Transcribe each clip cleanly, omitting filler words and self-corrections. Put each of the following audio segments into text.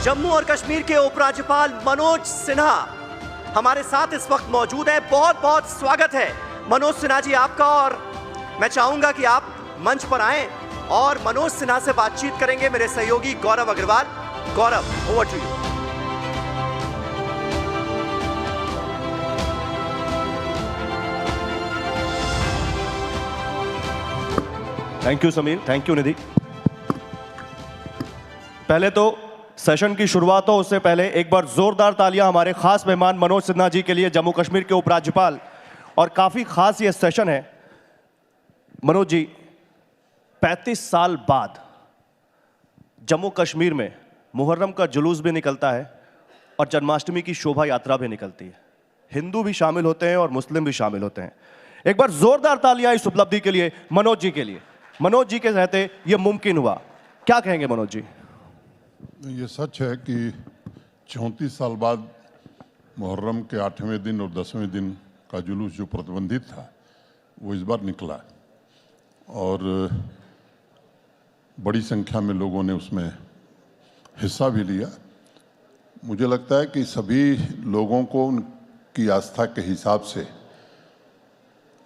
जम्मू और कश्मीर के उपराज्यपाल मनोज सिन्हा हमारे साथ इस वक्त मौजूद है। बहुत बहुत स्वागत है मनोज सिन्हा जी आपका। और मैं चाहूंगा कि आप मंच पर आएं और मनोज सिन्हा से बातचीत करेंगे मेरे सहयोगी Gaurav Agrawal. Gaurav, over to you. Thank you Sameer, thank you Nidhi. पहले तो सेशन की शुरुआत हो उससे पहले एक बार जोरदार तालियां हमारे खास मेहमान मनोज सिन्हा जी के लिए, जम्मू कश्मीर के उपराज्यपाल। और काफी खास ये सेशन है। मनोज जी, 35 साल बाद जम्मू कश्मीर में मुहर्रम का जुलूस भी निकलता है और जन्माष्टमी की शोभा यात्रा भी निकलती है। हिंदू भी शामिल होते हैं और मुस्लिम भी शामिल होते हैं। एक बार जोरदार तालियां इस उपलब्धि के लिए, मनोज जी के लिए। मनोज जी के रहते ये मुमकिन हुआ, क्या कहेंगे मनोज जी? ये सच है कि 34 साल बाद मुहर्रम के 8वें दिन और 10वें दिन का जुलूस जो प्रतिबंधित था वो इस बार निकला और बड़ी संख्या में लोगों ने उसमें हिस्सा भी लिया। मुझे लगता है कि सभी लोगों को उनकी आस्था के हिसाब से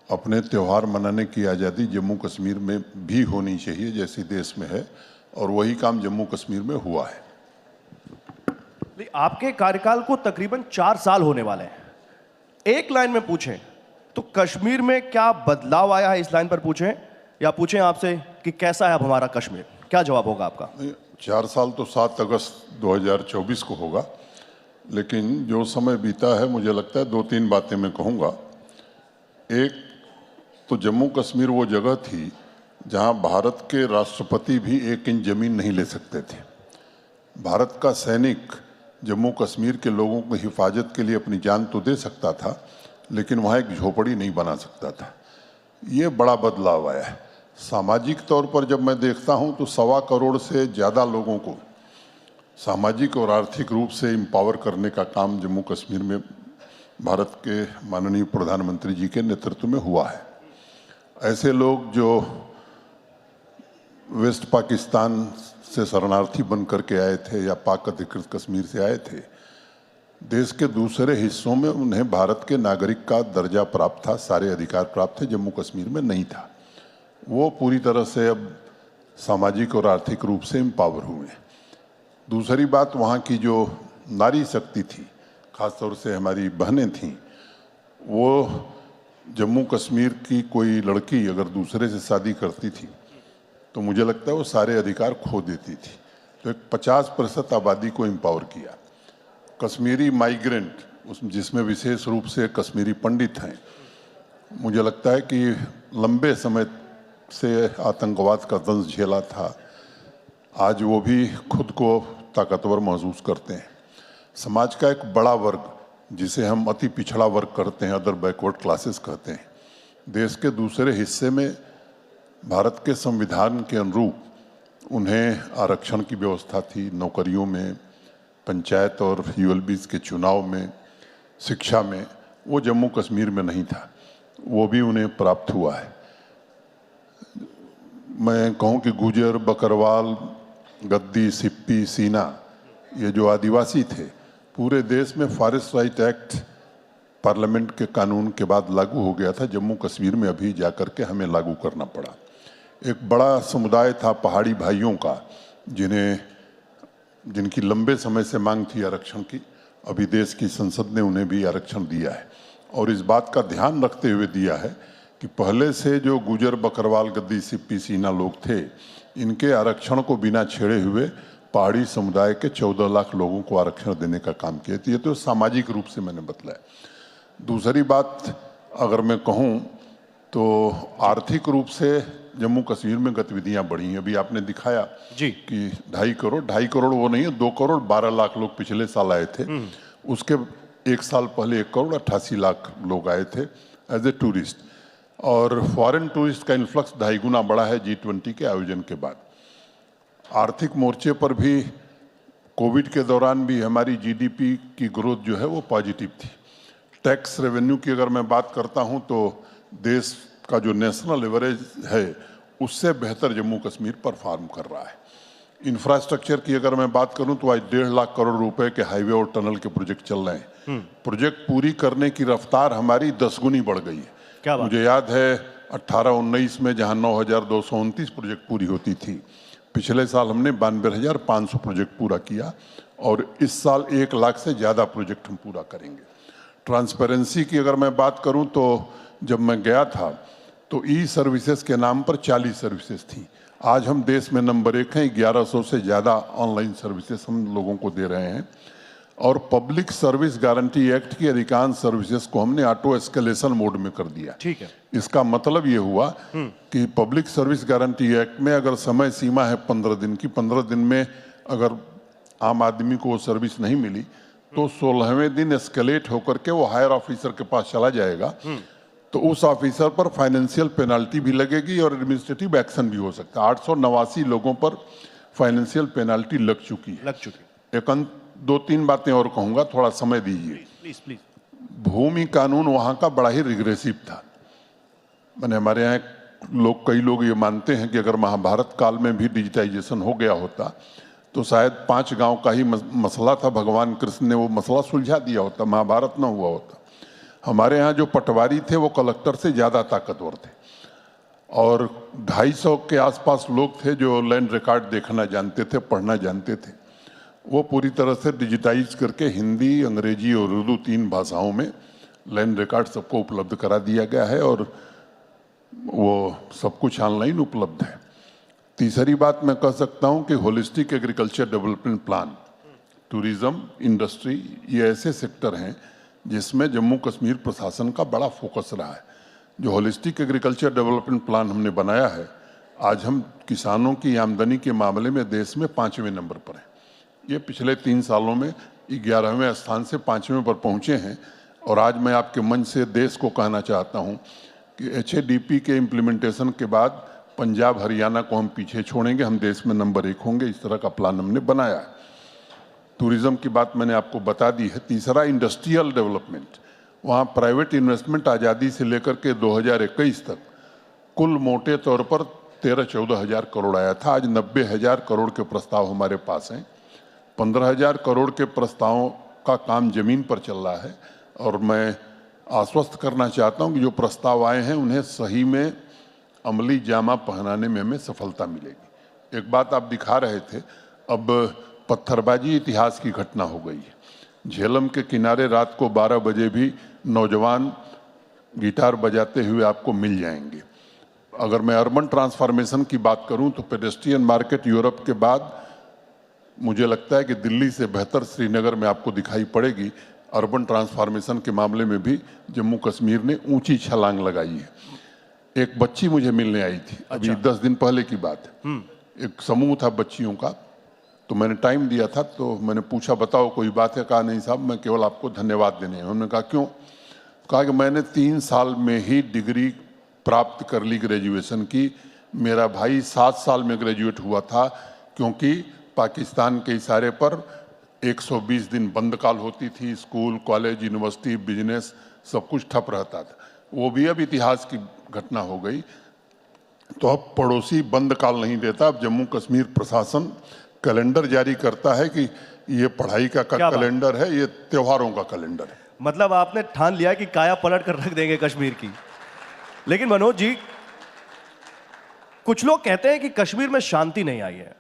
अपने त्यौहार मनाने की आज़ादी जम्मू कश्मीर में भी होनी चाहिए जैसे देश में है, और वही काम जम्मू कश्मीर में हुआ है। आपके कार्यकाल को तकरीबन 4 साल होने वाले हैं। एक लाइन में पूछें तो कश्मीर में क्या बदलाव आया है, इस लाइन पर पूछें, या पूछें आपसे कि कैसा है अब हमारा कश्मीर, क्या जवाब होगा आपका? 4 साल तो 7 अगस्त 2024 को होगा, लेकिन जो समय बीता है मुझे लगता है 2-3 बातें मैं कहूँगा। एक तो जम्मू कश्मीर वो जगह थी जहाँ भारत के राष्ट्रपति भी 1 इंच जमीन नहीं ले सकते थे। भारत का सैनिक जम्मू कश्मीर के लोगों की हिफाजत के लिए अपनी जान तो दे सकता था, लेकिन वहाँ एक झोपड़ी नहीं बना सकता था। ये बड़ा बदलाव आया है। सामाजिक तौर पर जब मैं देखता हूँ तो 1.25 करोड़ से ज़्यादा लोगों को सामाजिक और आर्थिक रूप से एम्पावर करने का काम जम्मू कश्मीर में भारत के माननीय प्रधानमंत्री जी के नेतृत्व में हुआ है। ऐसे लोग जो वेस्ट पाकिस्तान से शरणार्थी बन करके आए थे या पाक अधिकृत कश्मीर से आए थे, देश के दूसरे हिस्सों में उन्हें भारत के नागरिक का दर्जा प्राप्त था, सारे अधिकार प्राप्त थे, जम्मू कश्मीर में नहीं था। वो पूरी तरह से अब सामाजिक और आर्थिक रूप से एम्पावर हुए। दूसरी बात, वहाँ की जो नारी शक्ति थी, खासतौर से हमारी बहनें थीं, वो जम्मू कश्मीर की कोई लड़की अगर दूसरे से शादी करती थी तो मुझे लगता है वो सारे अधिकार खो देती थी। तो एक 50% आबादी को एम्पावर किया। कश्मीरी माइग्रेंट, जिसमें विशेष रूप से कश्मीरी पंडित हैं, मुझे लगता है कि लंबे समय से आतंकवाद का दंश झेला था, आज वो भी खुद को ताकतवर महसूस करते हैं। समाज का एक बड़ा वर्ग जिसे हम अति पिछड़ा वर्ग करते हैं, अदर बैकवर्ड क्लासेस कहते हैं, देश के दूसरे हिस्से में भारत के संविधान के अनुरूप उन्हें आरक्षण की व्यवस्था थी, नौकरियों में, पंचायत और यूएलबीज के चुनाव में, शिक्षा में। वो जम्मू कश्मीर में नहीं था, वो भी उन्हें प्राप्त हुआ है। मैं कहूँ कि गुजर, बकरवाल, गद्दी, सिप्पी, सीना, ये जो आदिवासी थे, पूरे देश में फॉरेस्ट राइट एक्ट पार्लियामेंट के कानून के बाद लागू हो गया था। जम्मू कश्मीर में अभी जाकर के हमें लागू करना पड़ा। एक बड़ा समुदाय था पहाड़ी भाइयों का, जिनकी लंबे समय से मांग थी आरक्षण की। अभी देश की संसद ने उन्हें भी आरक्षण दिया है, और इस बात का ध्यान रखते हुए दिया है कि पहले से जो गुजर, बकरवाल, गद्दी, सिप्पी, सीना लोग थे, इनके आरक्षण को बिना छेड़े हुए पहाड़ी समुदाय के 14 लाख लोगों को आरक्षण देने का काम किया। तो ये तो सामाजिक रूप से मैंने बतलाया। दूसरी बात अगर मैं कहूँ तो आर्थिक रूप से जम्मू कश्मीर में गतिविधियां बढ़ी हैं। अभी आपने दिखाया जी कि 2.5 करोड़ वो नहीं है, 2 करोड़ 12 लाख लोग पिछले साल आए थे। उसके 1 साल पहले 1 करोड़ 88 लाख लोग आए थे एज ए टूरिस्ट, और फॉरेन टूरिस्ट का इन्फ्लक्स 2.5 गुना बढ़ा है G20 के आयोजन के बाद। आर्थिक मोर्चे पर भी कोविड के दौरान भी हमारी जीडीपी की ग्रोथ जो है वो पॉजिटिव थी। टैक्स रेवेन्यू की अगर मैं बात करता हूं तो देश का जो नेशनल एवरेज है उससे बेहतर जम्मू कश्मीर परफॉर्म कर रहा है। इंफ्रास्ट्रक्चर की अगर मैं बात करूं तो आज 1.5 लाख करोड़ रुपए के हाईवे और टनल के प्रोजेक्ट चल रहे हैं। प्रोजेक्ट पूरी करने की रफ्तार हमारी 10 गुनी बढ़ गई है। क्या बात? मुझे याद है 18-19 में जहां 9,229 प्रोजेक्ट पूरी होती थी, पिछले साल हमने 92,500 प्रोजेक्ट पूरा किया और इस साल 1 लाख से ज़्यादा प्रोजेक्ट हम पूरा करेंगे। ट्रांसपेरेंसी की अगर मैं बात करूं तो जब मैं गया था तो ई सर्विसेज के नाम पर 40 सर्विसेज थी। आज हम देश में नंबर 1 हैं, 1100 से ज़्यादा ऑनलाइन सर्विसेज हम लोगों को दे रहे हैं और पब्लिक सर्विस गारंटी एक्ट की अधिकांश सर्विसेज को हमने ऑटो एस्केलेशन मोड में कर दिया। ठीक है। इसका मतलब ये हुआ कि पब्लिक सर्विस गारंटी एक्ट में अगर समय सीमा है 15 दिन की, 15 दिन में अगर आम आदमी को वो सर्विस नहीं मिली तो 16वें दिन एस्केलेट होकर के वो हायर ऑफिसर के पास चला जाएगा, तो उस ऑफिसर पर फाइनेंशियल पेनाल्टी भी लगेगी और एडमिनिस्ट्रेटिव एक्शन भी हो सकता है। 889 लोगों पर फाइनेंशियल पेनाल्टी लग चुकी है। एक 2-3 बातें और कहूंगा, थोड़ा समय दीजिए। प्लीज। भूमि कानून वहां का बड़ा ही रिग्रेसिव था। मैंने हमारे यहाँ कई लोग ये मानते हैं कि अगर महाभारत काल में भी डिजिटाइजेशन हो गया होता तो शायद 5 गांव का ही मसला था, भगवान कृष्ण ने वो मसला सुलझा दिया होता, महाभारत न हुआ होता। हमारे यहाँ जो पटवारी थे वो कलेक्टर से ज़्यादा ताकतवर थे और 250 के आसपास लोग थे जो लैंड रिकॉर्ड देखना जानते थे, पढ़ना जानते थे। वो पूरी तरह से डिजिटाइज करके हिंदी, अंग्रेजी और उर्दू 3 भाषाओं में लैंड रिकॉर्ड सबको उपलब्ध करा दिया गया है और वो सब कुछ ऑनलाइन उपलब्ध है। तीसरी बात मैं कह सकता हूँ कि holistic agriculture development plan, tourism, industry, ये ऐसे सेक्टर हैं जिसमें जम्मू कश्मीर प्रशासन का बड़ा फोकस रहा है। जो होलिस्टिक एग्रीकल्चर डेवलपमेंट प्लान हमने बनाया है, आज हम किसानों की आमदनी के मामले में देश में 5वें नंबर पर हैं। ये पिछले 3 सालों में 11वें स्थान से 5वें पर पहुंचे हैं और आज मैं आपके मंच से देश को कहना चाहता हूं कि HADP के इम्प्लीमेंटेशन के बाद पंजाब, हरियाणा को हम पीछे छोड़ेंगे, हम देश में नंबर 1 होंगे। इस तरह का प्लान हमने बनाया है। टूरिज्म की बात मैंने आपको बता दी है। तीसरा, इंडस्ट्रियल डेवलपमेंट। वहाँ प्राइवेट इन्वेस्टमेंट आज़ादी से लेकर के 2021 तक कुल मोटे तौर पर 13-14 हज़ार करोड़ आया था। आज 90,000 करोड़ के प्रस्ताव हमारे पास हैं। 15,000 करोड़ के प्रस्तावों का काम जमीन पर चल रहा है और मैं आश्वस्त करना चाहता हूँ कि जो प्रस्ताव आए हैं उन्हें सही में अमली जामा पहनाने में हमें सफलता मिलेगी। एक बात आप दिखा रहे थे, अब पत्थरबाजी इतिहास की घटना हो गई है। झेलम के किनारे रात को 12 बजे भी नौजवान गिटार बजाते हुए आपको मिल जाएंगे। अगर मैं अर्बन ट्रांसफॉर्मेशन की बात करूं तो पेडेस्ट्रियन मार्केट यूरोप के बाद मुझे लगता है कि दिल्ली से बेहतर श्रीनगर में आपको दिखाई पड़ेगी। अर्बन ट्रांसफॉर्मेशन के मामले में भी जम्मू कश्मीर ने ऊंची छलांग लगाई है। एक बच्ची मुझे मिलने आई थी, अभी 10 दिन पहले की बात है। एक समूह था बच्चियों का, तो मैंने टाइम दिया था, तो मैंने पूछा बताओ कोई बात है? कहा नहीं साहब, मैं केवल आपको धन्यवाद देने हैं। उन्होंने कहा क्यों? कहा कि मैंने 3 साल में ही डिग्री प्राप्त कर ली ग्रेजुएशन की। मेरा भाई 7 साल में ग्रेजुएट हुआ था क्योंकि पाकिस्तान के इशारे पर 120 दिन बंद काल होती थी। स्कूल, कॉलेज, यूनिवर्सिटी, बिजनेस सब कुछ ठप रहता था। वो भी अब इतिहास की घटना हो गई। तो अब पड़ोसी बंद काल नहीं देता, अब जम्मू कश्मीर प्रशासन कैलेंडर जारी करता है कि ये पढ़ाई का कैलेंडर है, ये त्योहारों का कैलेंडर है। मतलब आपने ठान लिया कि काया पलट कर रख देंगे कश्मीर की। लेकिन मनोज जी, कुछ लोग कहते हैं कि कश्मीर में शांति नहीं आई है।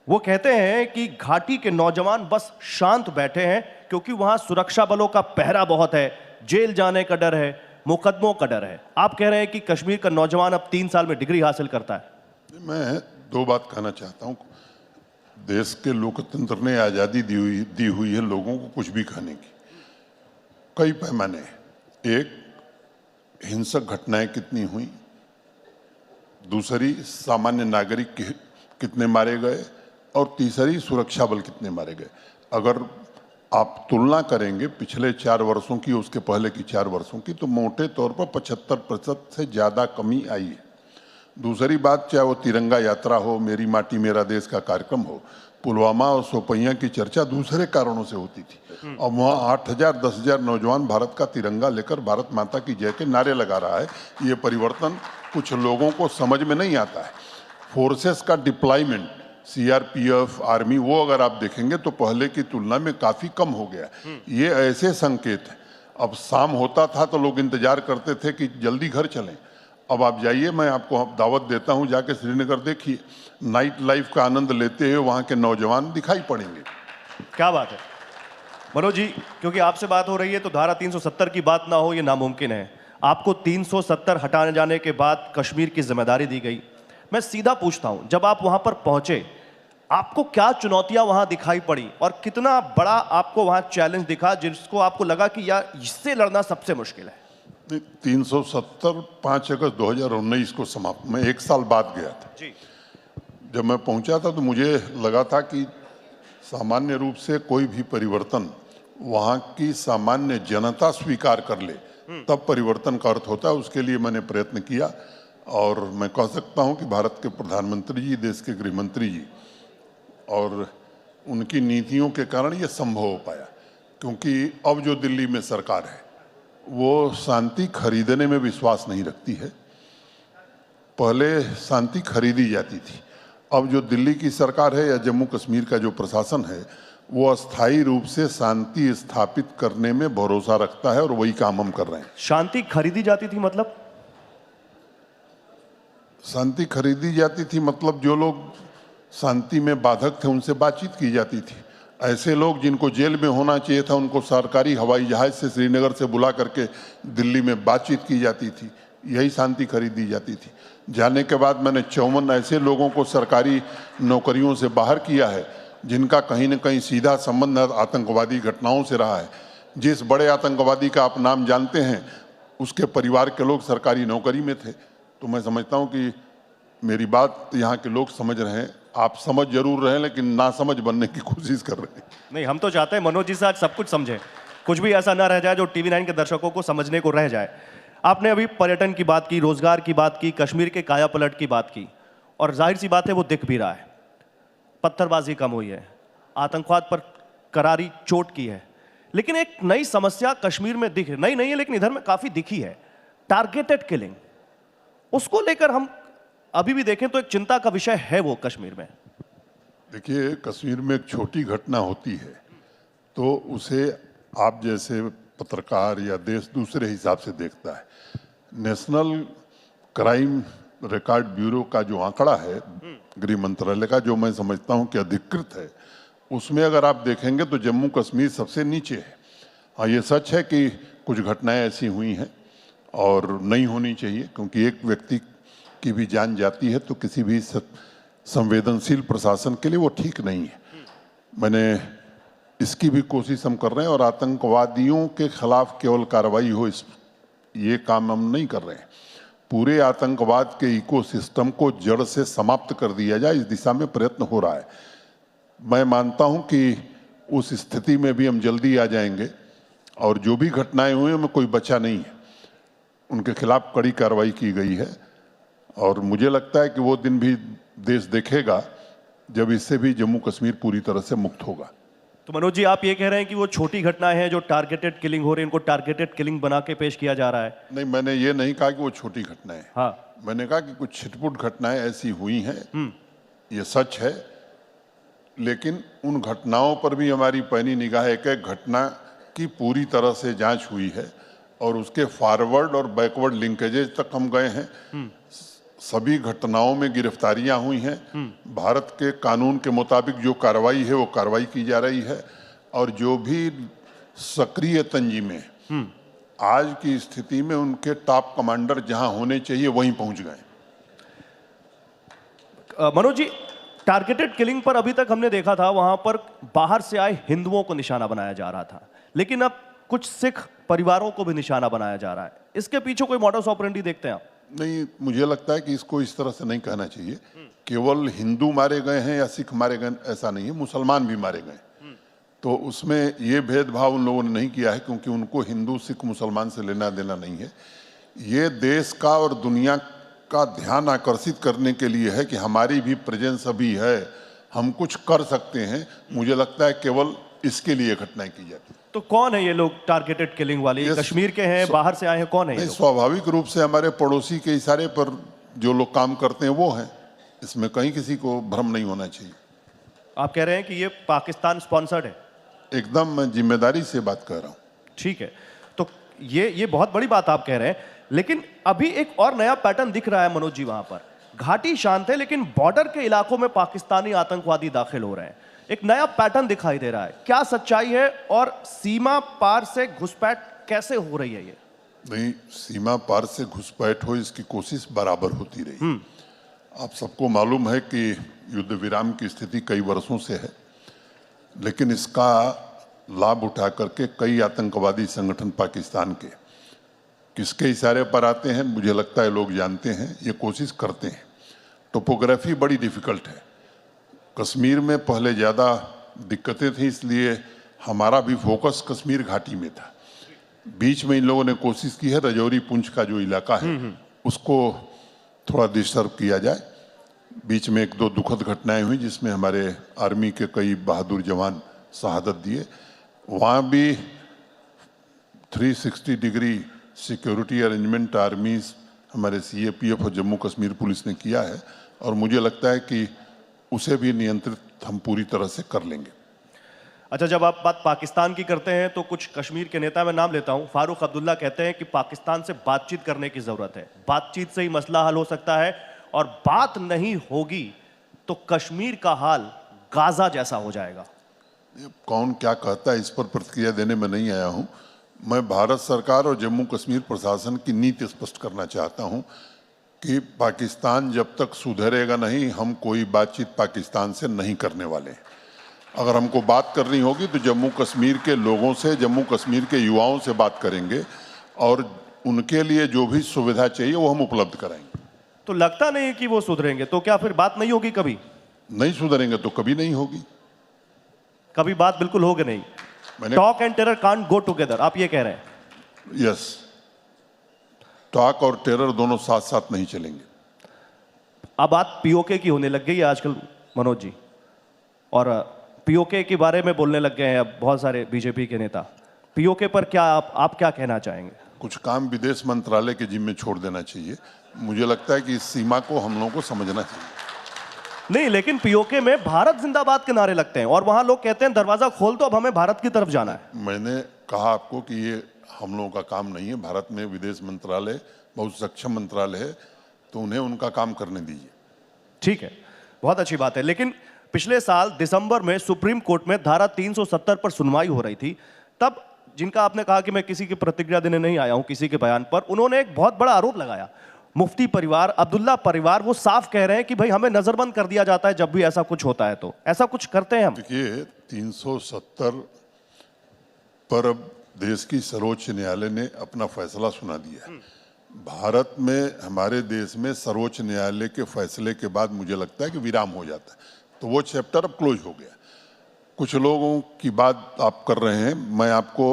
वो कहते हैं कि घाटी के नौजवान बस शांत बैठे हैं क्योंकि वहां सुरक्षा बलों का पहरा बहुत है, जेल जाने का डर है, मुकदमों का डर है। आप कह रहे हैं कि कश्मीर का नौजवान अब 3 साल में डिग्री हासिल करता है। मैं 2 बात कहना चाहता हूं। देश के लोकतंत्र ने आज़ादी दी हुई है लोगों को कुछ भी कहने की। कई पैमाने, एक, हिंसक घटनाएं कितनी हुई, दूसरी, सामान्य नागरिक कितने मारे गए, और तीसरी, सुरक्षा बल कितने मारे गए। अगर आप तुलना करेंगे पिछले 4 वर्षों की, उसके पहले की 4 वर्षों की, तो मोटे तौर पर 75% से ज़्यादा कमी आई है। दूसरी बात, चाहे वो तिरंगा यात्रा हो, मेरी माटी मेरा देश का कार्यक्रम हो, पुलवामा और सोपैया की चर्चा दूसरे कारणों से होती थी। और वहाँ 8,000 10,000 नौजवान भारत का तिरंगा लेकर भारत माता की जय के नारे लगा रहा है। ये परिवर्तन कुछ लोगों को समझ में नहीं आता है। फोर्सेस का डिप्लॉयमेंट, सीआरपीएफ, आर्मी, वो अगर आप देखेंगे तो पहले की तुलना में काफी कम हो गया। ये ऐसे संकेत है। अब शाम होता था तो लोग इंतजार करते थे कि जल्दी घर चलें। अब आप जाइए, मैं आपको दावत देता हूं, जाके श्रीनगर देखिए, नाइट लाइफ का आनंद लेते हुए वहां के नौजवान दिखाई पड़ेंगे। क्या बात है मनोज जी, क्योंकि आपसे बात हो रही है तो धारा 370 की बात ना हो ये नामुमकिन है। आपको 370 हटाने जाने के बाद कश्मीर की जिम्मेदारी दी गई। मैं सीधा पूछता हूं, जब आप वहां पर पहुंचे आपको क्या चुनौतियां वहां दिखाई पड़ी और कितना बड़ा आपको वहां चैलेंज दिखा जिसको आपको लगा कि यार इससे लड़ना सबसे मुश्किल है? 370 5 अगस्त 2019 को समाप्त, मैं 1 साल बाद गया था जी। जब मैं पहुंचा था तो मुझे लगा था कि सामान्य रूप से कोई भी परिवर्तन वहां की सामान्य जनता स्वीकार कर ले तब परिवर्तन का अर्थ होता है। उसके लिए मैंने प्रयत्न किया और मैं कह सकता हूं कि भारत के प्रधानमंत्री जी, देश के गृह मंत्री जी और उनकी नीतियों के कारण ये संभव हो पाया। क्योंकि अब जो दिल्ली में सरकार है वो शांति खरीदने में विश्वास नहीं रखती है। पहले शांति खरीदी जाती थी, अब जो दिल्ली की सरकार है या जम्मू कश्मीर का जो प्रशासन है वो अस्थायी रूप से शांति स्थापित करने में भरोसा रखता है और वही काम हम कर रहे हैं। शांति खरीदी जाती थी मतलब? शांति खरीदी जाती थी मतलब जो लोग शांति में बाधक थे उनसे बातचीत की जाती थी। ऐसे लोग जिनको जेल में होना चाहिए था उनको सरकारी हवाई जहाज से श्रीनगर से बुला करके दिल्ली में बातचीत की जाती थी। यही शांति खरीदी जाती थी। जाने के बाद मैंने 54 ऐसे लोगों को सरकारी नौकरियों से बाहर किया है जिनका कहीं न कहीं सीधा संबंध आतंकवादी घटनाओं से रहा है। जिस बड़े आतंकवादी का आप नाम जानते हैं उसके परिवार के लोग सरकारी नौकरी में थे। तो मैं समझता हूं कि मेरी बात यहाँ के लोग समझ रहे हैं। आप समझ जरूर रहे हैं लेकिन ना समझ बनने की कोशिश कर रहे हैं। नहीं, हम तो चाहते हैं मनोज जी से आज सब कुछ समझे, कुछ भी ऐसा ना रह जाए जो टीवी 9 के दर्शकों को समझने को रह जाए। आपने अभी पर्यटन की बात की, रोजगार की बात की, कश्मीर के कायापलट की बात की और जाहिर सी बात है वो दिख भी रहा है। पत्थरबाजी कम हुई है, आतंकवाद पर करारी चोट की है, लेकिन एक नई समस्या कश्मीर में दिख नई नहीं है लेकिन इधर में काफी दिखी है, टारगेटेड किलिंग। उसको लेकर हम अभी भी देखें तो एक चिंता का विषय है वो कश्मीर में। देखिए, कश्मीर में एक छोटी घटना होती है तो उसे आप जैसे पत्रकार या देश दूसरे हिसाब से देखता है। नेशनल क्राइम रिकॉर्ड ब्यूरो का जो आंकड़ा है गृह मंत्रालय का, जो मैं समझता हूं कि अधिकृत है, उसमें अगर आप देखेंगे तो जम्मू कश्मीर सबसे नीचे है। हाँ, ये सच है कि कुछ घटनाएं ऐसी हुई हैं और नहीं होनी चाहिए, क्योंकि एक व्यक्ति की भी जान जाती है तो किसी भी संवेदनशील प्रशासन के लिए वो ठीक नहीं है। मैंने इसकी भी कोशिश हम कर रहे हैं और आतंकवादियों के खिलाफ केवल कार्रवाई हो ये काम हम नहीं कर रहे हैं। पूरे आतंकवाद के इकोसिस्टम को जड़ से समाप्त कर दिया जाए, इस दिशा में प्रयत्न हो रहा है। मैं मानता हूं कि उस स्थिति में भी हम जल्दी आ जाएंगे और जो भी घटनाएं हुई उनमें कोई बचा नहीं है, उनके खिलाफ कड़ी कार्रवाई की गई है और मुझे लगता है कि वो दिन भी देश देखेगा जब इससे भी जम्मू कश्मीर पूरी तरह से मुक्त होगा। तो मनोज जी, आप ये कह रहे हैं कि वो छोटी घटनाएं हैं जो टारगेटेड किलिंग हो रही है, इनको टारगेटेड किलिंग बना के पेश किया जा रहा है? नहीं, मैंने ये नहीं कहा कि वो छोटी घटनाएं। हाँ, मैंने कहा कि कुछ छिटपुट घटनाएं ऐसी हुई हैं, ये सच है, लेकिन उन घटनाओं पर भी हमारी पैनी निगाह एक एक घटना की पूरी तरह से जांच हुई है और उसके फॉरवर्ड और बैकवर्ड लिंकेजेज तक हम गए हैं। सभी घटनाओं में गिरफ्तारियां हुई हैं। भारत के कानून के मुताबिक जो कार्रवाई है वो कार्रवाई की जा रही है और जो भी सक्रिय तंजीमें आज की स्थिति में उनके टॉप कमांडर जहां होने चाहिए वहीं पहुंच गए। मनोज जी, टारगेटेड किलिंग पर अभी तक हमने देखा था वहां पर बाहर से आए हिंदुओं को निशाना बनाया जा रहा था, लेकिन अब कुछ सिख परिवारों को भी निशाना बनाया जा रहा है। इसके पीछे कोई मॉडस ऑपरेंडी देखते हैं आप? नहीं, मुझे लगता है कि इसको इस तरह से नहीं कहना चाहिए। केवल हिंदू मारे गए हैं या सिख मारे गए ऐसा नहीं है, मुसलमान भी मारे गए। तो उसमें ये भेदभाव उन लोगों ने नहीं किया है क्योंकि उनको हिंदू सिख मुसलमान से लेना देना नहीं है। ये देश का और दुनिया का ध्यान आकर्षित करने के लिए है कि हमारी भी प्रेजेंस अभी है, हम कुछ कर सकते हैं। मुझे लगता है केवल इसके लिए घटनाएं की जाती है। तो कौन है ये लोग टारगेटेड किलिंग वाले? कश्मीर के हैं, बाहर से आए हैं, कौन है ये लोग? स्वाभाविक रूप से हमारे पड़ोसी के इशारे पर जो लोग काम करते हैं वो हैं। इसमें कहीं किसी को भ्रम नहीं होना चाहिए। आप कह रहे हैं कि ये पाकिस्तान स्पॉन्सर्ड है? एकदम मैं जिम्मेदारी से बात कर रहा हूँ। ठीक है, तो ये बहुत बड़ी बात आप कह रहे हैं, लेकिन अभी एक और नया पैटर्न दिख रहा है मनोज जी। वहां पर घाटी शांत है, लेकिन बॉर्डर के इलाकों में पाकिस्तानी आतंकवादी दाखिल हो रहे हैं। एक नया पैटर्न दिखाई दे रहा है, क्या सच्चाई है और सीमा पार से घुसपैठ कैसे हो रही है? ये नहीं, सीमा पार से घुसपैठ हो इसकी कोशिश बराबर होती रही। आप सबको मालूम है कि युद्ध विराम की स्थिति कई वर्षों से है, लेकिन इसका लाभ उठा करके कई आतंकवादी संगठन पाकिस्तान के किसके इशारे पर आते हैं मुझे लगता है लोग जानते हैं, ये कोशिश करते हैं। टोपोग्राफी बड़ी डिफिकल्ट है। कश्मीर में पहले ज़्यादा दिक्कतें थी, इसलिए हमारा भी फोकस कश्मीर घाटी में था। बीच में इन लोगों ने कोशिश की है रजौरी पुंछ का जो इलाका है उसको थोड़ा डिस्टर्ब किया जाए। बीच में एक दो दुखद घटनाएं हुई जिसमें हमारे आर्मी के कई बहादुर जवान शहादत दिए। वहाँ भी 360 डिग्री सिक्योरिटी अरेंजमेंट आर्मीज हमारे सीएपीएफ और जम्मू कश्मीर पुलिस ने किया है, और मुझे लगता है कि उसे भी नियंत्रित हम पूरी तरह से कर लेंगे। अच्छा, जब आप बात पाकिस्तान की करते हैं तो कुछ कश्मीर के नेता, मैं नाम लेता हूं, फारूक अब्दुल्ला, कहते हैं कि पाकिस्तान से बातचीत करने की जरूरत है, बातचीत से ही मसला हल हो सकता है, और बात नहीं होगी तो कश्मीर का हाल गाजा जैसा हो जाएगा। कौन क्या कहता है इस पर प्रतिक्रिया देने में नहीं आया हूं। मैं भारत सरकार और जम्मू कश्मीर प्रशासन की नीति स्पष्ट करना चाहता हूं कि पाकिस्तान जब तक सुधरेगा नहीं, हम कोई बातचीत पाकिस्तान से नहीं करने वाले। अगर हमको बात करनी होगी तो जम्मू कश्मीर के लोगों से, जम्मू कश्मीर के युवाओं से बात करेंगे, और उनके लिए जो भी सुविधा चाहिए वो हम उपलब्ध कराएंगे। तो लगता नहीं कि वो सुधरेंगे, तो क्या फिर बात नहीं होगी? कभी नहीं सुधरेंगे तो कभी नहीं होगी। कभी बात बिल्कुल होगी नहीं। Talk and terror can't go together, आप ये कह रहे हैं? यस, टॉक और टेरर दोनों साथ साथ नहीं चलेंगे। अब बात पीओके की होने लग गई है आजकल मनोज जी, और पीओके के बारे में बोलने लग गए हैं अब बहुत सारे बीजेपी के नेता। पीओके पर क्या आप क्या कहना चाहेंगे? कुछ काम विदेश मंत्रालय के जिम्मे छोड़ देना चाहिए। मुझे लगता है कि इस सीमा को हम लोगों को समझना चाहिए। नहीं, लेकिन पीओके में भारत जिंदाबाद के नारे लगते हैं और वहां लोग कहते हैं दरवाजा खोल दो, अब हमें भारत की तरफ जाना है। मैंने कहा आपको कि ये हम लोगों का काम नहीं है। भारत में विदेश मंत्रालय बहुत सक्षम मंत्रालय है, तो उन्हें उनका काम करने दीजिए। ठीक है, बहुत अच्छी बात है। लेकिन पिछले साल दिसंबर में सुप्रीम कोर्ट में धारा 370 पर सुनवाई हो रही थी, तब जिनका आपने कहा कि मैं किसी की प्रतिक्रिया देने नहीं आया हूं किसी के बयान पर, उन्होंने एक बहुत बड़ा आरोप लगाया। मुफ्ती परिवार, अब्दुल्ला परिवार, वो साफ कह रहे हैं कि भाई हमें नजरबंद कर दिया जाता है जब भी ऐसा कुछ होता है। तो ऐसा कुछ करते हैं हम? देखिए, 370 पर अब देश की सर्वोच्च न्यायालय ने अपना फैसला सुना दिया है। भारत में, हमारे देश में सर्वोच्च न्यायालय के फैसले के बाद मुझे लगता है कि विराम हो जाता है, तो वो चैप्टर अब क्लोज हो गया। कुछ लोगों की बात आप कर रहे हैं, मैं आपको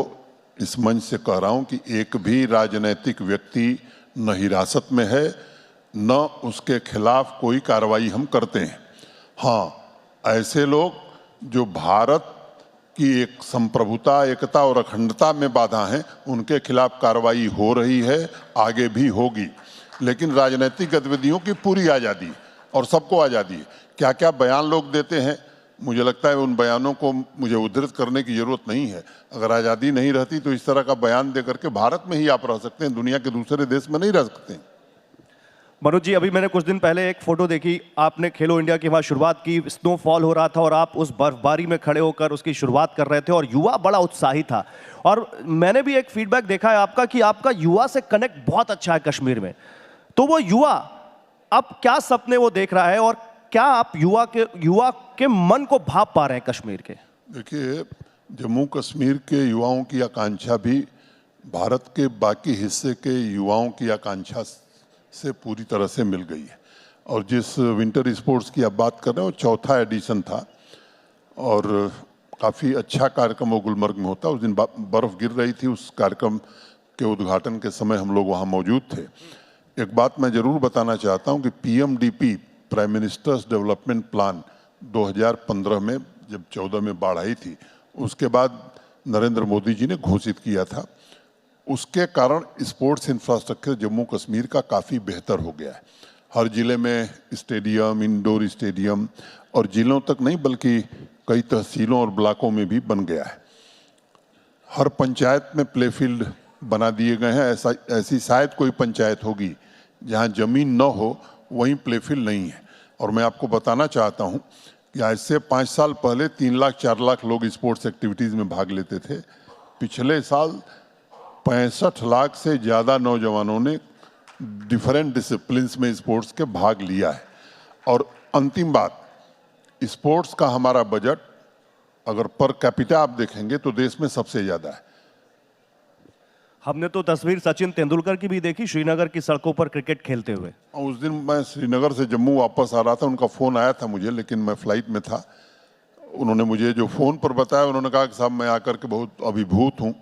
इस मंच से कह रहा हूं कि एक भी राजनीतिक व्यक्ति न हिरासत में है, न उसके खिलाफ कोई कार्रवाई हम करते हैं। हाँ, ऐसे लोग जो भारत की एक संप्रभुता, एकता और अखंडता में बाधा हैं, उनके खिलाफ कार्रवाई हो रही है, आगे भी होगी। लेकिन राजनीतिक गतिविधियों की पूरी आज़ादी और सबको आज़ादी है। क्या क्या बयान लोग देते हैं, मुझे लगता है उन बयानों को मुझे उद्धृत करने की जरूरत नहीं है। अगर आज़ादी नहीं रहती तो इस तरह का बयान दे करके भारत में ही आप रह सकते हैं, दुनिया के दूसरे देश में नहीं रह सकते। मनोज जी, अभी मैंने कुछ दिन पहले एक फोटो देखी, आपने खेलो इंडिया की वहां शुरुआत की, स्नोफॉल हो रहा था और आप उस बर्फबारी में खड़े होकर उसकी शुरुआत कर रहे थे और युवा बड़ा उत्साही था। और मैंने भी एक फीडबैक देखा है आपका कि आपका युवा से कनेक्ट बहुत अच्छा है कश्मीर में। तो वो युवा अब क्या सपने वो देख रहा है और क्या आप युवा के मन को भाप पा रहे हैं कश्मीर के? देखिए, जम्मू कश्मीर के युवाओं की आकांक्षा भी भारत के बाकी हिस्से के युवाओं की आकांक्षा से पूरी तरह से मिल गई है। और जिस विंटर स्पोर्ट्स की आप बात कर रहे हो, चौथा एडिशन था और काफ़ी अच्छा कार्यक्रम वो गुलमर्ग में होता। उस दिन बर्फ़ गिर रही थी, उस कार्यक्रम के उद्घाटन के समय हम लोग वहाँ मौजूद थे। एक बात मैं ज़रूर बताना चाहता हूँ कि PMDP, prime ministers development plan, 2015 में जब 14 में बाढ़ आई थी, उसके बाद नरेंद्र मोदी जी ने घोषित किया था। उसके कारण स्पोर्ट्स इंफ्रास्ट्रक्चर जम्मू कश्मीर का काफ़ी बेहतर हो गया है। हर जिले में स्टेडियम, इंडोर स्टेडियम, और जिलों तक नहीं बल्कि कई तहसीलों और ब्लॉकों में भी बन गया है। हर पंचायत में प्ले फील्ड बना दिए गए हैं। ऐसी शायद कोई पंचायत होगी जहां जमीन न हो वहीं प्ले फील्ड नहीं है। और मैं आपको बताना चाहता हूं कि आज से 5 साल पहले 3 लाख 4 लाख लोग स्पोर्ट्स एक्टिविटीज़ में भाग लेते थे। पिछले साल 65 लाख से ज़्यादा नौजवानों ने डिफरेंट डिसिप्लिन्स में स्पोर्ट्स के भाग लिया है। और अंतिम बात, स्पोर्ट्स का हमारा बजट अगर पर कैपिटा आप देखेंगे तो देश में सबसे ज़्यादा है। हमने तो तस्वीर सचिन तेंदुलकर की भी देखी श्रीनगर की सड़कों पर क्रिकेट खेलते हुए। उस दिन मैं श्रीनगर से जम्मू वापस आ रहा था, उनका फ़ोन आया था मुझे, लेकिन मैं फ्लाइट में था। उन्होंने मुझे जो फ़ोन पर बताया, उन्होंने कहा कि साहब मैं आकर के बहुत अभिभूत हूँ।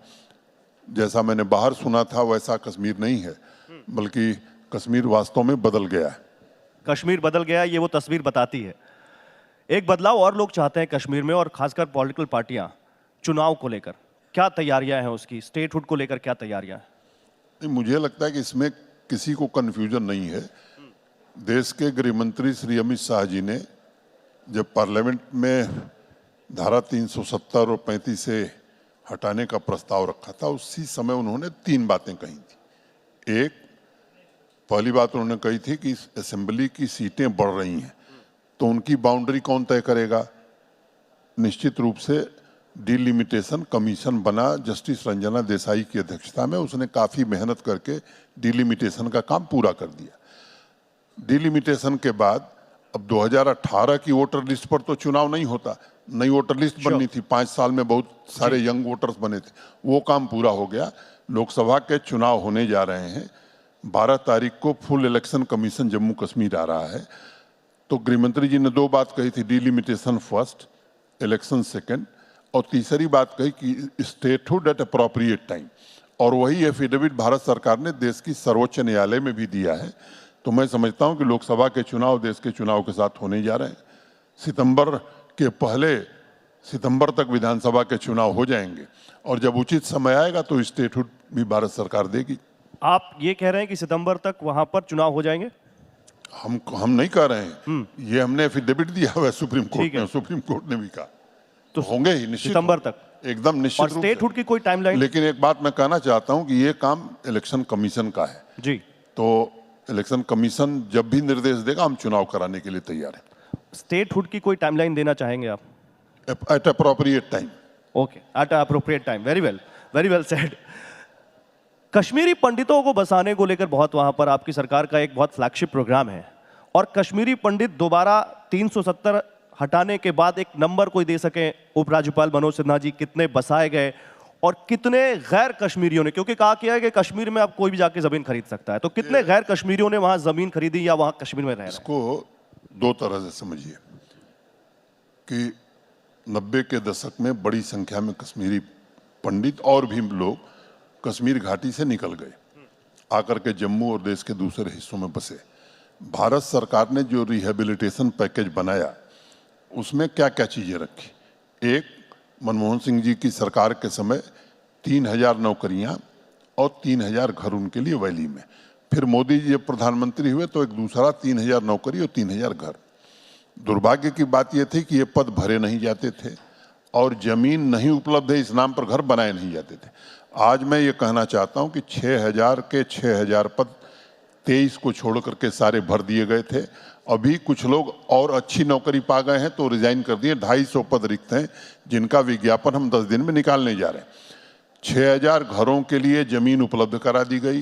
जैसा मैंने बाहर सुना था वैसा कश्मीर नहीं है, बल्कि कश्मीर वास्तव में बदल गया है। कश्मीर बदल गया, ये वो तस्वीर बताती है। एक बदलाव और लोग चाहते हैं कश्मीर में, और खासकर पॉलिटिकल पार्टियां चुनाव को लेकर क्या तैयारियां हैं, उसकी स्टेटहुड को लेकर क्या तैयारियां हैं? मुझे लगता है कि इसमें किसी को कन्फ्यूजन नहीं है। देश के गृह मंत्री श्री अमित शाह जी ने जब पार्लियामेंट में धारा 370 और 35 से हटाने का प्रस्ताव रखा था, उसी समय उन्होंने 3 बातें कही थी। एक, पहली बात उन्होंने कही थी कि असेंबली की सीटें बढ़ रही हैं, तो उनकी बाउंड्री कौन तय करेगा? निश्चित रूप से डिलिमिटेशन कमीशन बना जस्टिस रंजना देसाई की अध्यक्षता में। उसने काफ़ी मेहनत करके डिलिमिटेशन का काम पूरा कर दिया। डिलिमिटेशन के बाद अब 2018 की वोटर लिस्ट पर तो चुनाव नहीं होता, नई वोटर लिस्ट बननी थी। 5 साल में बहुत सारे यंग वोटर्स बने थे, वो काम पूरा हो गया। लोकसभा के चुनाव होने जा रहे हैं। 12 तारीख को full election commission Jammu Kashmir आ रहा है। तो गृहमंत्री जी ने 2 बात कही थी, डिलिमिटेशन फर्स्ट, इलेक्शन सेकेंड, और तीसरी बात कही कि स्टेटहुड एट अप्रोप्रिएट टाइम। और वही एफिडेविट भारत सरकार ने देश की सर्वोच्च न्यायालय में भी दिया है। तो मैं समझता हूं कि लोकसभा के चुनाव देश के चुनाव के साथ होने जा रहे हैं। सितंबर के पहले सितंबर तक विधानसभा के चुनाव हो जाएंगे, और जब उचित समय आएगा तो स्टेटहुड भी भारत सरकार देगी। आप ये कह रहे हैं कि सितंबर तक वहां पर चुनाव हो जाएंगे? हम नहीं कह रहे हैं, ये हमने एफिडेविट दिया हुआ है सुप्रीम कोर्ट में। सुप्रीम कोर्ट ने भी कहा तो होंगे ही निश्चित, सितंबर तक एकदम निश्चित। और स्टेटहुड की कोई टाइमलाइन? लेकिन एक बात मैं कहना चाहता हूं कि ये काम इलेक्शन कमीशन का है जी। तो इलेक्शन कमीशन जब भी निर्देश देगा हम चुनाव कराने के लिए तैयार हैं। स्टेटहुड की कोई टाइमलाइन देना चाहेंगे आप? Eight appropriate time. Okay, eight appropriate time. Very well said. Kashmiri पंडितों को बसाने को लेकर बहुत वहां पर आपकी सरकार का एक बहुत फ्लैगशिप प्रोग्राम है, और कश्मीरी पंडित दोबारा 370 हटाने के बाद एक नंबर कोई दे सके उपराज्यपाल मनोज सिन्हा जी, कितने बसाए गए और कितने गैर कश्मीरियों ने, क्योंकि कहा गया है कि कश्मीर में अब कोई भी जाके जमीन खरीद सकता है, तो कितने गैर कश्मीरियों ने वहां जमीन खरीदी या वहां कश्मीर में रह रहे हैं? इसको 2 तरह से समझिए कि 90 के दशक में बड़ी संख्या में कश्मीरी पंडित और भी लोग कश्मीर घाटी से निकल गए, आकर के जम्मू और देश के दूसरे हिस्सों में बसे। भारत सरकार ने जो रिहेबिलिटेशन पैकेज बनाया उसमें क्या क्या चीज़ें रखी? एक, मनमोहन सिंह जी की सरकार के समय 3000 नौकरियां और 3000 घर उनके लिए वैली में। फिर मोदी जी जब प्रधानमंत्री हुए तो एक दूसरा 3000 नौकरी और 3000 घर। दुर्भाग्य की बात यह थी कि ये पद भरे नहीं जाते थे और जमीन नहीं उपलब्ध है इस नाम पर घर बनाए नहीं जाते थे। आज मैं ये कहना चाहता हूं कि 6000 के 6000 पद 23 को छोड़ करके सारे भर दिए गए थे। अभी कुछ लोग और अच्छी नौकरी पा गए हैं तो रिजाइन कर दिए। 250 पद रिक्त हैं जिनका विज्ञापन हम 10 दिन में निकालने जा रहे हैं। 6000 घरों के लिए जमीन उपलब्ध करा दी गई।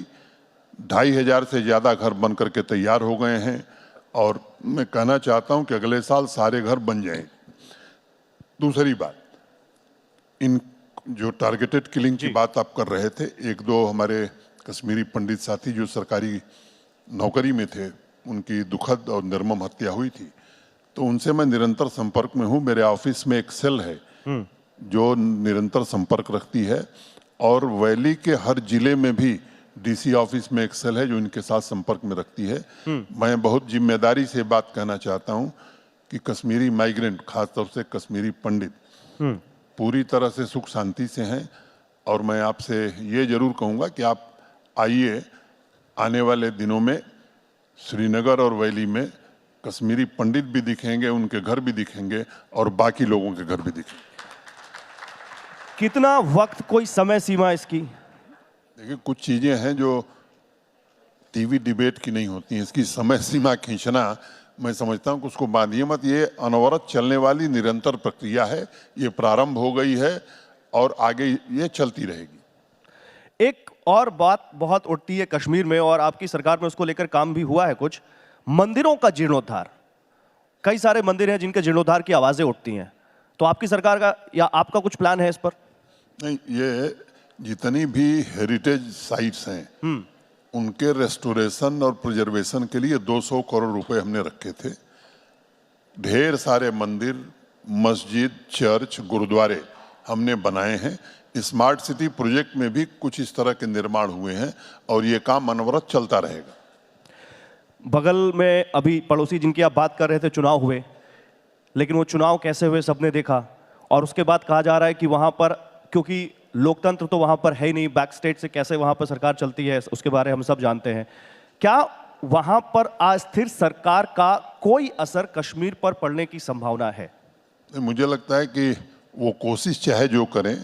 2500 से ज़्यादा घर बन करके तैयार हो गए हैं और मैं कहना चाहता हूं कि अगले साल सारे घर बन जाएं। दूसरी बात, इन जो टारगेटेड किलिंग की बात आप कर रहे थे, 1-2 हमारे कश्मीरी पंडित साथी जो सरकारी नौकरी में थे उनकी दुखद और निर्मम हत्या हुई थी, तो उनसे मैं निरंतर संपर्क में हूं। मेरे ऑफिस में एक सेल है जो निरंतर संपर्क रखती है और वैली के हर जिले में भी डीसी ऑफिस में एक सेल है जो इनके साथ संपर्क में रखती है। मैं बहुत जिम्मेदारी से बात कहना चाहता हूं कि कश्मीरी माइग्रेंट, खासतौर से कश्मीरी पंडित पूरी तरह से सुख शांति से हैं और मैं आपसे ये जरूर कहूँगा कि आप आइए, आने वाले दिनों में श्रीनगर और वैली में कश्मीरी पंडित भी दिखेंगे, उनके घर भी दिखेंगे और बाकी लोगों के घर भी दिखेंगे। कितना वक्त, कोई समय सीमा इसकी? देखिए, कुछ चीजें हैं जो टीवी डिबेट की नहीं होती हैं। इसकी समय सीमा खींचना, मैं समझता हूं कि उसको बांधिए मत। ये अनवरत चलने वाली निरंतर प्रक्रिया है। ये प्रारंभ हो गई है और आगे ये चलती रहेगी। एक और बात बहुत उठती है कश्मीर में, और आपकी सरकार में उसको लेकर काम भी हुआ है कुछ, मंदिरों का जीर्णोद्धार। कई सारे मंदिर हैं जिनके जीर्णोद्धार की आवाजें उठती हैं, तो आपकी सरकार का या आपका कुछ प्लान है इस पर? नहीं, ये जितनी भी हेरिटेज साइट्स हैं उनके रेस्टोरेशन और प्रिजर्वेशन के लिए 200 करोड़ रुपए हमने रखे थे। ढेर सारे मंदिर, मस्जिद, चर्च, गुरुद्वारे हमने बनाए हैं। स्मार्ट सिटी प्रोजेक्ट में भी कुछ इस तरह के निर्माण हुए हैं और ये काम अनवरत चलता रहेगा। बगल में अभी पड़ोसी जिनकी आप बात कर रहे थे, चुनाव हुए, लेकिन वो चुनाव कैसे हुए सबने देखा, और उसके बाद कहा जा रहा है कि वहां पर, क्योंकि लोकतंत्र तो वहां पर है ही नहीं, बैक स्टेट से कैसे वहां पर सरकार चलती है उसके बारे में हम सब जानते हैं। क्या वहां पर अस्थिर सरकार का कोई असर कश्मीर पर पड़ने की संभावना है? मुझे लगता है कि वो कोशिश चाहे जो करें,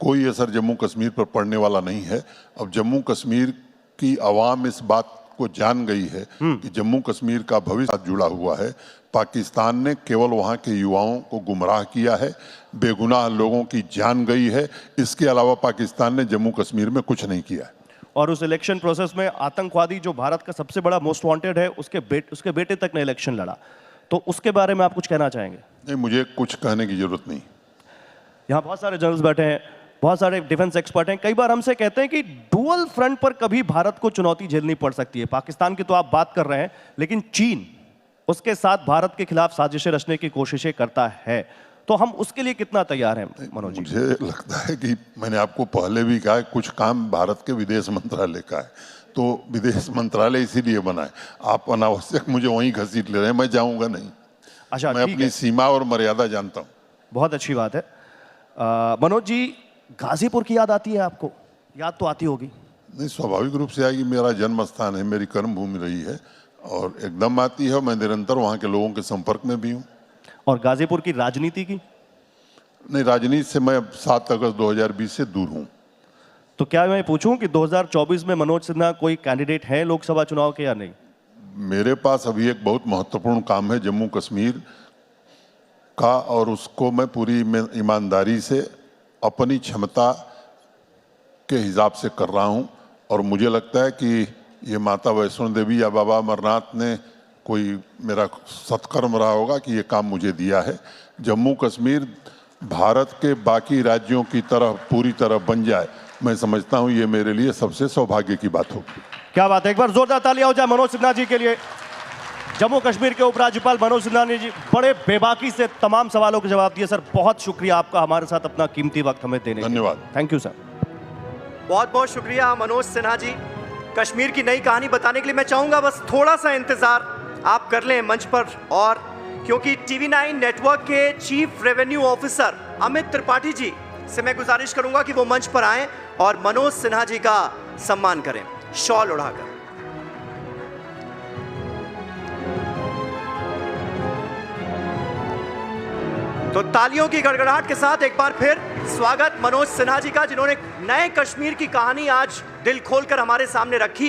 कोई असर जम्मू कश्मीर पर पड़ने वाला नहीं है। अब जम्मू कश्मीर की आवाम इस बात को जान गई है कि जम्मू कश्मीर का भविष्य जुड़ा हुआ है। पाकिस्तान ने केवल वहां के युवाओं को गुमराह किया है, बेगुनाह लोगों की जान गई है। इसके अलावा पाकिस्तान ने जम्मू कश्मीर में कुछ नहीं किया है। और उस इलेक्शन प्रोसेस में आतंकवादी जो भारत का सबसे बड़ा मोस्ट वांटेड है, उसके बेटे तक ने इलेक्शन लड़ा, तो उसके बारे में आप कुछ कहना चाहेंगे? नहीं, मुझे कुछ कहने की जरूरत नहीं। यहाँ बहुत सारे जर्नलिस्ट बैठे हैं, बहुत सारे डिफेंस एक्सपर्ट हैं, कई बार हमसे कहते हैं कि डुअल फ्रंट पर कभी भारत को चुनौती झेलनी पड़ सकती है। पाकिस्तान की तो आप बात कर रहे हैं, लेकिन चीन उसके साथ भारत के खिलाफ साजिशें रचने की कोशिशें करता है, तो हम उसके लिए कितना तैयार हैं मनोज जी? मुझे लगता है कि मैंने आपको पहले भी कहा, कुछ काम भारत के विदेश मंत्रालय का है, तो विदेश मंत्रालय इसीलिए बना है। आप अनावश्यक मुझे वहीं घसीट ले रहे हैं, मैं जाऊंगा नहीं। अच्छा, मैं अपनी सीमा और मर्यादा जानता हूँ। बहुत अच्छी बात है। मनोज जी, गाजीपुर की याद आती है आपको? याद तो आती होगी। नहीं, स्वाभाविक रूप से आएगी। मेरा जन्म स्थान है, मेरी कर्म भूमि रही है और एकदम आती है। मैं निरंतर वहाँ के लोगों के संपर्क में भी हूँ। और गाजीपुर की राजनीति की? नहीं, राजनीति से मैं 7 अगस्त 2020 से दूर हूँ। तो क्या मैं पूछूं कि 2024 में मनोज सिन्हा कोई कैंडिडेट है लोकसभा चुनाव के या नहीं? मेरे पास अभी एक बहुत महत्वपूर्ण काम है जम्मू कश्मीर का, और उसको मैं पूरी ईमानदारी से अपनी क्षमता के हिसाब से कर रहा हूं। और मुझे लगता है कि ये माता वैष्णो देवी या बाबा अमरनाथ ने कोई मेरा सत्कर्म रहा होगा कि ये काम मुझे दिया है। जम्मू कश्मीर भारत के बाकी राज्यों की तरह पूरी तरह बन जाए, मैं समझता हूं ये मेरे लिए सबसे सौभाग्य की बात होगी। क्या बात है, एक बार जोरदार तालियां हो जाए मनोज सिन्हा जी के लिए। जम्मू कश्मीर के उपराज्यपाल मनोज सिन्हा जी बड़े बेबाकी से तमाम सवालों के जवाब दिए। सर, बहुत शुक्रिया आपका हमारे साथ अपना कीमती वक्त हमें देने के लिए। धन्यवाद। Thank you sir. बहुत बहुत शुक्रिया मनोज सिन्हा जी, कश्मीर की नई कहानी बताने के लिए। मैं चाहूंगा बस थोड़ा सा इंतजार आप कर लें मंच पर, और क्योंकि TV9 नेटवर्क के chief revenue officer Amit Tripathi ji से मैं गुजारिश करूंगा कि वो मंच पर आएं और मनोज सिन्हा जी का सम्मान करें शॉल उड़ाकर। तो तालियों की गड़गड़ाहट के साथ एक बार फिर स्वागत मनोज सिन्हा जी का, जिन्होंने नए कश्मीर की कहानी आज दिल खोलकर हमारे सामने रखी।